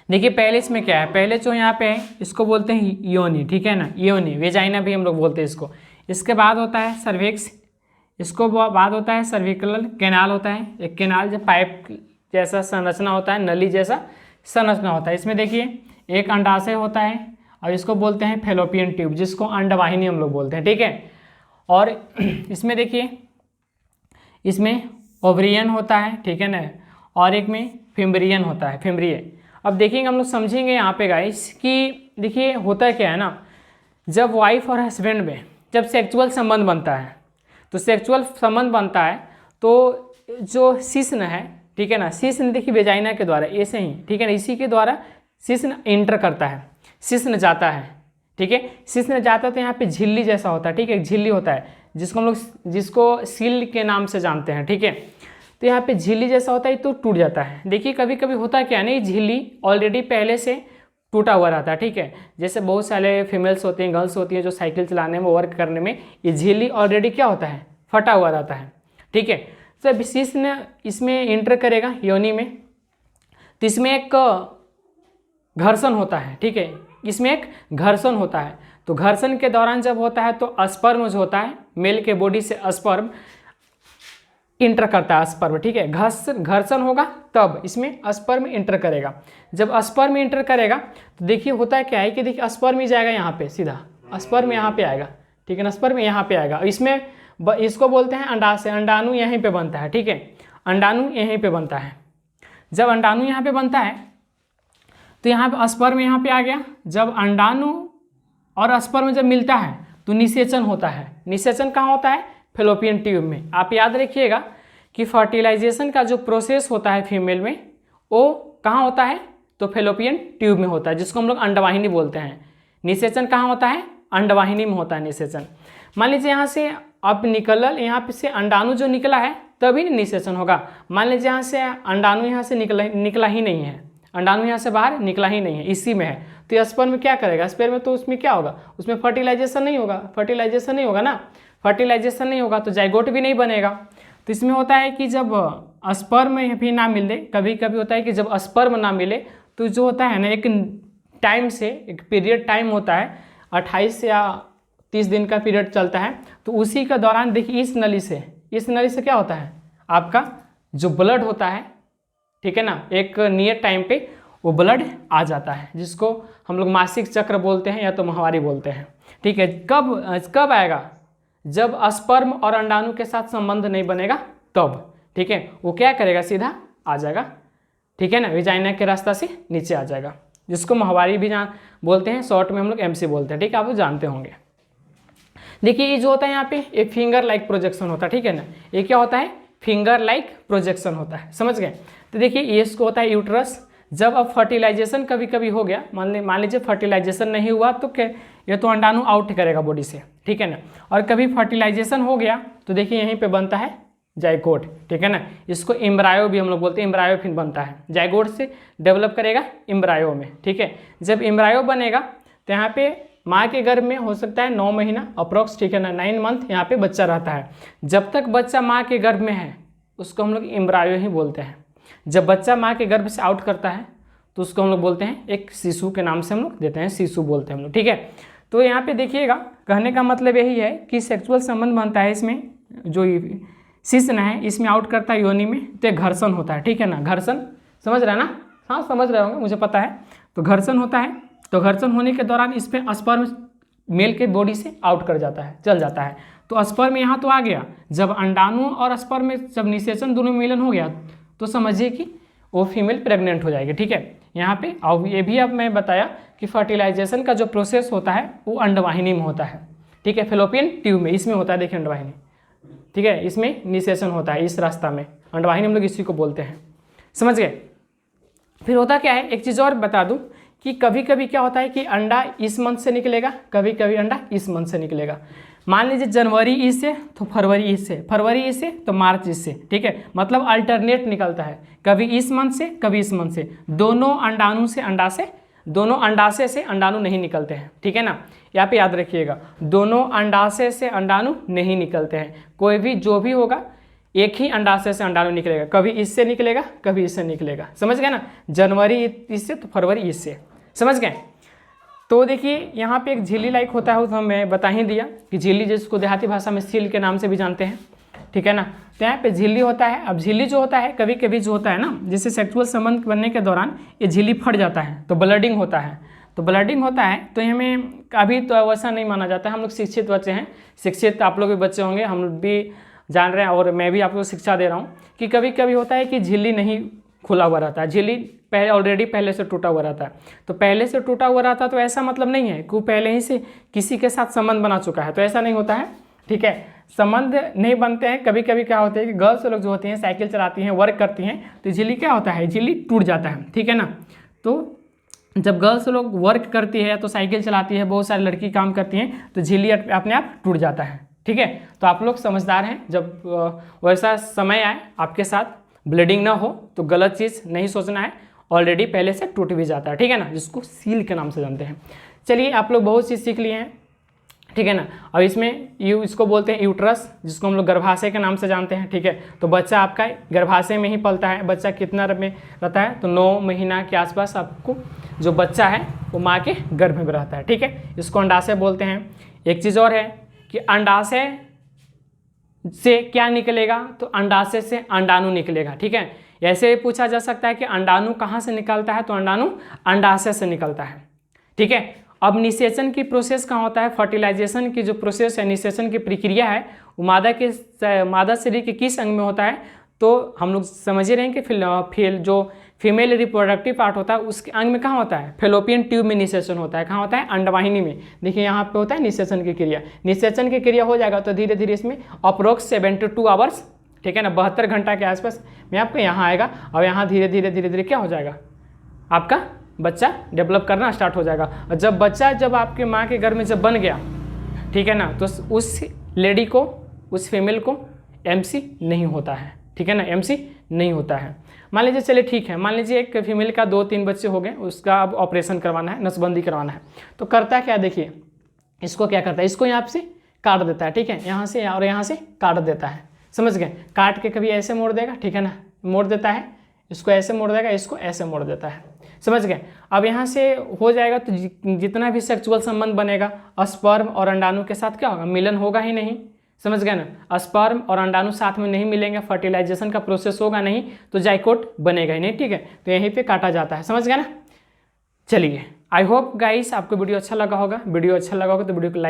देखिए पहले इसमें क्या है, पहले जो यहाँ पे है इसको बोलते हैं योनि, ठीक है ना, योनि, वेजाइना भी हम लोग बोलते हैं इसको। इसके बाद होता है सर्विक्स, इसको बाद होता है सर्विकल कैनाल होता है, एक कैनाल जो पाइप जैसा संरचना होता है, नली जैसा संरचना होता है। इसमें देखिए एक अंडाशय होता है और इसको बोलते हैं फैलोपियन ट्यूब, जिसको अंडवाहिनी हम लोग बोलते हैं, ठीक है। और इसमें देखिए इसमें ओवरियन होता है, ठीक है ना, और एक में फिम्ब्रियन होता है, फिम्ब्रिय। अब देखेंगे हम लोग, समझेंगे यहाँ पे गाइस कि देखिए होता क्या है ना, जब वाइफ और हस्बैंड में जब सेक्सुअल संबंध बनता है, तो सेक्सुअल संबंध बनता है तो जो शिश्न है, ठीक है ना, शिश्न देखिए वेजाइना के द्वारा ऐसे ही, ठीक है ना, इसी के द्वारा शिश्न इंटर करता है, शिश्न जाता है, ठीक है। शिश्न जाता है तो यहाँ पे झिल्ली जैसा होता है, ठीक है, झिल्ली होता है जिसको हम लोग जिसको सील के नाम से जानते हैं, ठीक है। तो यहाँ पे झिल्ली जैसा होता है तो टूट जाता है। देखिए कभी कभी होता है क्या नहीं, झिल्ली ऑलरेडी पहले से टूटा हुआ रहता है, ठीक है। जैसे बहुत सारे फीमेल्स होती हैं, गर्ल्स होती हैं जो साइकिल चलाने में, वर्क करने में, ये झिल्ली ऑलरेडी क्या होता है, फटा हुआ रहता है, ठीक है। तो विशेष ने इसमें इंटर करेगा योनि में, तो इसमें एक घर्षण होता है, ठीक है, इसमें एक घर्षण होता है। तो घर्षण के दौरान जब होता है तो स्पर्म जो होता है, मेल के बॉडी से स्पर्म इंटर करता है, स्पर्म, ठीक है। घर्षण होगा तब इसमें स्पर्म इंटर करेगा। जब स्पर्म इंटर करेगा तो देखिए होता है क्या है कि देखिए स्पर्म ही जाएगा यहाँ पे, सीधा स्पर्म यहाँ पे आएगा, ठीक है ना, स्पर्म यहाँ पे आएगा। इसमें इसको बोलते हैं अंडाशय, अंडाणु यहीं पे बनता है, ठीक है, अंडाणु यहीं पे बनता है। जब अंडाणु यहाँ पे बनता है तो यहाँ पे स्पर्म यहाँ पे आ गया। जब अंडाणु और स्पर्म जब मिलता है तो निषेचन होता है। निषेचन कहाँ होता है, फैलोपियन ट्यूब में। आप याद रखिएगा कि फर्टिलाइजेशन का जो प्रोसेस होता है फीमेल में, वो कहाँ होता है, तो फैलोपियन ट्यूब में होता है, जिसको हम लोग अंडवाहिनी बोलते हैं। निषेचन कहाँ होता है, अंडवाहिनी में होता है निषेचन। मान लीजिए यहाँ से अब निकल, यहाँ पे से अंडाणु जो निकला है तभी निषेचन होगा। मान लीजिए यहाँ से अंडाणु यहाँ से निकला ही नहीं है, अंडाणु यहाँ से बाहर निकला ही नहीं है, इसी में है, तो स्पर्म में क्या करेगा, स्पर्म में तो उसमें क्या होगा, उसमें फर्टिलाइजेशन नहीं होगा, फर्टिलाइजेशन नहीं होगा ना, फर्टिलाइजेशन नहीं होगा तो जाइगोट भी नहीं बनेगा। तो इसमें होता है कि जब स्पर्म भी ना मिले, कभी कभी होता है कि जब स्पर्म ना मिले तो जो होता है ना, एक टाइम से, एक पीरियड टाइम होता है 28 या 30 दिन का पीरियड चलता है। तो उसी के दौरान देखिए इस नली से क्या होता है, आपका जो ब्लड होता है, ठीक है ना, एक नियत टाइम पे वो ब्लड आ जाता है, जिसको हम लोग मासिक चक्र बोलते हैं या तो माहवारी बोलते हैं, ठीक है। कब आएगा, जब स्पर्म और अंडाणु के साथ संबंध नहीं बनेगा तब, ठीक है, वो क्या करेगा, सीधा आ जाएगा, ठीक है ना, वेजाइना के रास्ता से नीचे आ जाएगा, जिसको माहवारी भी बोलते हैं, शॉर्ट में हम लोग MC बोलते हैं, ठीक है, आप जानते होंगे। देखिए ये जो होता है यहाँ पे एक फिंगर लाइक प्रोजेक्शन होता है, ठीक है ना, ये क्या होता है, फिंगर लाइक प्रोजेक्शन होता है, समझ गए। तो देखिए ये इसको होता है यूट्रस। जब अब फर्टिलाइजेशन कभी कभी हो गया, मान लीजिए फर्टिलाइजेशन नहीं हुआ तो क्या, ये तो अंडाणु आउट करेगा बॉडी से, ठीक है ना, और कभी फर्टिलाइजेशन हो गया तो देखिए यहीं पे बनता है जाइगोट, ठीक है ना, इसको एम्ब्रायो भी हम लोग बोलते हैं, एम्ब्रायो फिर बनता है, जाइगोट से डेवलप करेगा एम्ब्रायो में, ठीक है। जब एम्ब्रायो बनेगा तो यहाँ पे माँ के गर्भ में हो सकता है 9 महीना अप्रोक्स, ठीक है ना, 9 मंथ यहाँ पे बच्चा रहता है। जब तक बच्चा माँ के गर्भ में है उसको हम लोग एम्ब्रायो ही बोलते हैं। जब बच्चा माँ के गर्भ से आउट करता है तो उसको हम लोग बोलते हैं, एक शिशु के नाम से हम लोग देते हैं, शिशु बोलते हैं हम लोग, ठीक है। तो यहाँ पे देखिएगा, कहने का मतलब यही है कि सेक्सुअल संबंध बनता है, इसमें जो शिश्न है इसमें आउट करता है योनि में, तो एक घर्षण होता है, ठीक है ना, घर्षण समझ रहे हैं ना, हाँ समझ रहे होंगे, मुझे पता है। तो घर्षण होता है, तो घर्षण होने के दौरान इस पर स्पर्म मेल के बॉडी से आउट कर जाता है, चल जाता है। तो स्पर्म यहाँ तो आ गया। जब अंडाणु और स्पर्म में जब निषेचन दोनों मिलन हो गया तो समझिए कि वो फीमेल प्रेग्नेंट हो जाएगी, ठीक है। यहाँ पे अब ये भी अब मैं बताया कि फर्टिलाइजेशन का जो प्रोसेस होता है वो अंडवाहिनी में होता है, ठीक है, फैलोपियन ट्यूब में, इसमें होता है, देखिए अंडवाहिनी, ठीक है, इसमें निषेचन होता है, इस रास्ता में अंडवाहिनी हम लोग इसी को बोलते हैं, समझ गए। फिर होता क्या है, एक चीज़ और बता दूँ कि कभी कभी क्या होता है कि अंडा इस मंथ से निकलेगा, कभी कभी अंडा इस मंथ से निकलेगा। मान लीजिए जनवरी इससे तो फरवरी इससे, फरवरी इससे तो मार्च इससे, ठीक है, मतलब अल्टरनेट निकलता है, कभी इस मंथ से कभी इस मंथ से। दोनों अंडाणु से अंडाशय, दोनों अंडाशय से अंडाणु नहीं निकलते हैं, ठीक है ना, यहाँ पे याद रखिएगा, दोनों अंडाशय से अंडाणु नहीं निकलते हैं। कोई भी जो भी होगा एक ही अंडाशय से अंडाणु निकलेगा, कभी इससे निकलेगा कभी इससे निकलेगा, समझ गए ना। जनवरी इससे तो फरवरी इससे, समझ गए। तो देखिए यहाँ पे एक झिल्ली लाइक होता है, वो तो मैं बता ही दिया कि झिल्ली जिसको देहाती भाषा में सील के नाम से भी जानते हैं, ठीक है ना। तो यहाँ पे झिल्ली होता है। अब झिल्ली जो होता है कभी कभी जो होता है ना, जैसे सेक्सुअल संबंध बनने के दौरान ये झिल्ली फट जाता है तो ब्लडिंग होता है, तो ब्लडिंग होता है तो हमें अभी तो वैसा नहीं माना जाता है। हम लोग शिक्षित बच्चे हैं, शिक्षित आप लोग भी बच्चे होंगे, हम लोग भी जान रहे हैं और मैं भी आपको शिक्षा दे रहा हूँ कि कभी कभी होता है कि झिल्ली नहीं खुला हुआ रहता है, झिल्ली पहले से टूटा हुआ रहता है। तो पहले से टूटा हुआ रहता है तो ऐसा मतलब नहीं है कि वो पहले ही से किसी के साथ संबंध बना चुका है, तो ऐसा नहीं होता है, ठीक है। संबंध नहीं बनते हैं, कभी कभी क्या होता है कि गर्ल्स लोग जो होती हैं साइकिल चलाती हैं, वर्क करती हैं, तो झिल्ली क्या होता है, झिल्ली टूट जाता है, ठीक है ना। तो जब गर्ल्स लोग वर्क करती है तो साइकिल चलाती है, बहुत सारी लड़की काम करती हैं, तो झिल्ली अपने आप टूट जाता है, ठीक है। तो आप लोग समझदार हैं, जब वैसा समय आए आपके साथ ब्लीडिंग ना हो तो गलत चीज़ नहीं सोचना है, ऑलरेडी पहले से टूट भी जाता है, ठीक है ना, जिसको सील के नाम से जानते हैं। चलिए आप लोग बहुत चीज़ सीख लिए हैं, ठीक है ना। अब इसमें इसको बोलते हैं यूट्रस, जिसको हम लोग गर्भाशय के नाम से जानते हैं, ठीक है। तो बच्चा आपका गर्भाशय में ही पलता है। बच्चा कितना में रहता है, तो 9 महीना के आसपास आपको जो बच्चा है वो माँ के गर्भ में रहता है, ठीक है। इसको अंडाशय बोलते हैं। एक चीज़ और है कि अंडाशय से क्या निकलेगा, तो अंडाशय से अंडाणु निकलेगा, ठीक है। ऐसे पूछा जा सकता है कि अंडाणु कहाँ से निकलता है, तो अंडाणु अंडाशय से निकलता है, ठीक है। अब निषेचन की प्रोसेस कहाँ होता है, फर्टिलाइजेशन की जो प्रोसेस है, निषेचन की प्रक्रिया है, वो मादा शरीर के किस अंग में होता है, तो हम लोग समझ ही रहे हैं कि जो फीमेल रिप्रोडक्टिव पार्ट होता है उसके अंग में कहाँ होता है, फेलोपियन ट्यूब में निषेचन होता है। कहाँ होता है, अंडवाहिनी में। देखिए यहाँ पे होता है निषेचन की क्रिया। निषेचन की क्रिया हो जाएगा तो धीरे धीरे इसमें अप्रोक्स 72 आवर्स, ठीक है ना, 72 घंटा के आसपास में आपको यहाँ आएगा, और यहाँ धीरे धीरे क्या हो जाएगा, आपका बच्चा डेवलप करना स्टार्ट हो जाएगा। और जब आपके माँ के घर में जब बन गया, ठीक है ना, तो उस लेडी को, उस फीमेल को MC नहीं होता है, ठीक है ना, MC नहीं होता है। मान लीजिए, चलिए ठीक है, मान लीजिए एक फीमेल का 2-3 बच्चे हो गए, उसका अब ऑपरेशन करवाना है, नसबंदी करवाना है, तो करता क्या, देखिए इसको क्या करता है, इसको यहाँ से काट देता है, ठीक है, यहाँ से और यहाँ से काट देता है, समझ गए। काट के कभी ऐसे मोड़ देगा, ठीक है ना, मोड़ देता है, इसको ऐसे मोड़ देगा, इसको ऐसे मोड़ देता है, समझ गए। अब यहाँ से हो जाएगा तो जितना भी सेक्सुअल संबंध बनेगा स्पर्म और अंडाणु के साथ क्या होगा, मिलन होगा ही नहीं, समझ गए ना। स्पर्म और अंडाणु साथ में नहीं मिलेंगे, फर्टिलाइजेशन का प्रोसेस होगा नहीं, तो जाइकोट बनेगा ही नहीं, ठीक है। तो यहीं पे काटा जाता है, समझ गए ना। चलिए, आई होप गाइस आपको वीडियो अच्छा लगा होगा। वीडियो अच्छा लगा होगा तो वीडियो को लाइक